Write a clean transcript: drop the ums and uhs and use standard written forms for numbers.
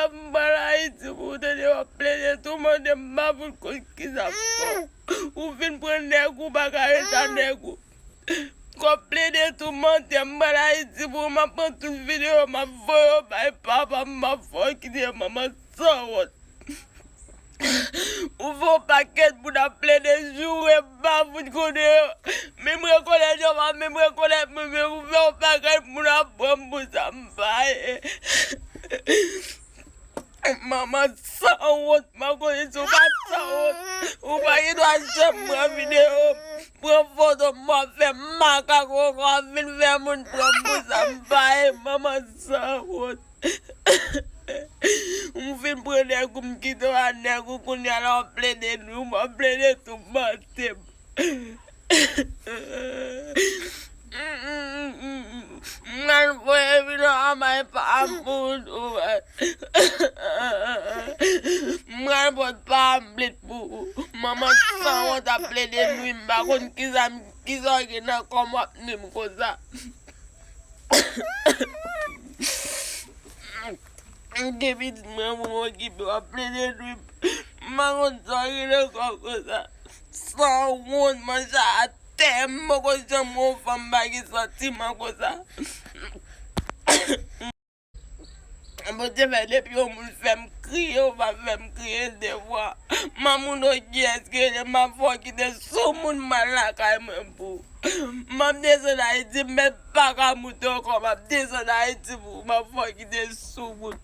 Tambara iti pou te de wap plede tout moun de mabou kon ki sa fò. Ou fin pren nègou baka etan nègou. Kon plede tout moun Tambara iti pou ma pren tout video ma voyo bay papa ma fò ki de maman sawot. Ou fò paket pou da plede jouwe bavou kone yo. Mim rekonet yo va, mim rekonet mime ou fò paket pou da bombo sambaye. Mama sawot, ma kone sou pa sawot. Ou pa yi do a jem mwen video. Pren foto mwen fe makako kwa vin fe moun bombo sambaye. Mama sawot. Un fin prene kou mkito a nègou koun yala wap plede nou, ma plede tou matem. Mwen fwe vino amay pa amoun ou. Mwen pot pa amblit pou. Maman san wot a plede nou imba koun kizan gina kom wap nim koza. Give it mwen kipe wap plede nou. Mangon sorry le kokosa. San won man sa atem mo ko jam mo fambagi soti man kosa. Mbote fe depi yo moun fem kriye ou va fem kriye devwa. Mamoun o eske de ma fò ki de sou moun malakay mwen pou. Mam desen a iti me baka mouton kon map desen a iti pou ma fò ki de sou moun.